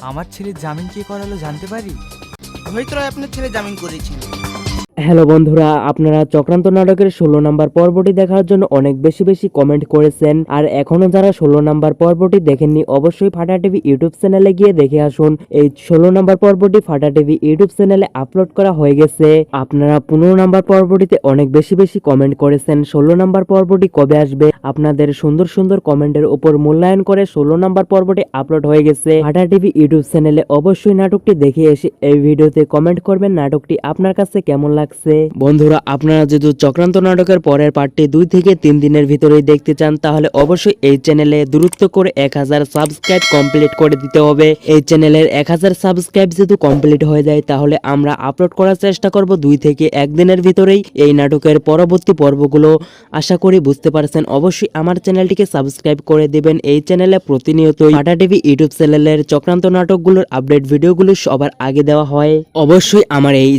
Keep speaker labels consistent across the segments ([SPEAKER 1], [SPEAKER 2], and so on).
[SPEAKER 1] আমার ছেলের জামিন কে করালো জানতে পারি?
[SPEAKER 2] রোহিত রায় আপনার ছেলে জামিন করেছিল।
[SPEAKER 3] হ্যালো বন্ধুরা, আপনারা চক্রান্ত নাটকের 16 নম্বর পর্বটি দেখার জন্য অনেক বেশি কমেন্ট করেছেন। আর এখনো যারা 16 নম্বর পর্বটি দেখেননি অবশ্যই ফাটা টিভি ইউটিউব চ্যানেলে গিয়ে দেখে আসুন। এই 16 নম্বর পর্বটি ফাটা টিভি ইউটিউব চ্যানেলে আপলোড করা হয়ে গেছে। আপনারা 15 নম্বর পর্বটিতে অনেক বেশি কমেন্ট করেছেন 16 নম্বর পর্বটি কবে আসবে। আপনাদের সুন্দর কমেন্টের উপর মূল্যায়ন করে 16 নম্বর পর্বটি আপলোড হয়ে গেছে ফাটা টিভি ইউটিউব চ্যানেলে। অবশ্যই নাটকটি দেখে এসে এই ভিডিওতে কমেন্ট করবেন নাটকটি আপনার কাছে কেমন লাগছে। বন্ধুরা, আপনারা যদি চক্রান্ত নাটকের পরের পার্টটি 2 থেকে 3 দিনের ভিতরেই দেখতে চান তাহলে অবশ্যই এই চ্যানেলে দ্রুত করে 1000 সাবস্ক্রাইব কমপ্লিট করে দিতে হবে। এই চ্যানেলের 1000 সাবস্ক্রাইব যদি কমপ্লিট হয়ে যায় তাহলে আমরা আপলোড করার চেষ্টা করব 2 থেকে 1 দিনের ভিতরেই এই নাটকের পরবর্তী পর্বগুলো। আশা করি বুঝতে পারছেন। অবশ্যই আমার চ্যানেলটিকে সাবস্ক্রাইব করে দিবেন। এই চ্যানেলে প্রতিনিয়তই ফাটা টিভি ইউটিউব চ্যানেলের চক্রান্ত নাটকগুলোর আপডেট ভিডিওগুলো সবার আগে দেওয়া হয়। অবশ্যই আমার এই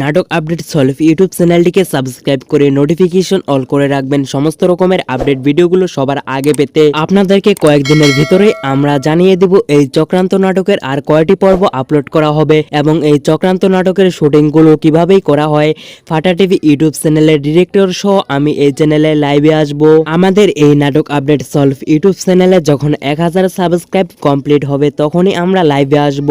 [SPEAKER 3] নাটক আপডেট সলভ ইউটিউব চ্যানেলটিকে সাবস্ক্রাইব করে নোটিফিকেশন অল করে রাখবেন সমস্ত রকমের আপডেট ভিডিওগুলো সবার আগে পেতে। আপনাদেরকে কয়েকদিনের ভিতরে আমরা জানিয়ে দেব এই চক্রান্ত নাটকের আর কয়টি পর্ব আপলোড করা হবে এবং এই চক্রান্ত নাটকের শুটিংগুলো কিভাবেই করা হয়। ফাটা টিভি ইউটিউব চ্যানেলের ডিরেক্টর সহ আমি এই চ্যানেলে লাইভে আসব। আমাদের এই নাটক আপডেট সলভ ইউটিউব চ্যানেলে যখন 1000 সাবস্ক্রাইব কমপ্লিট হবে তখনই আমরা লাইভে আসব।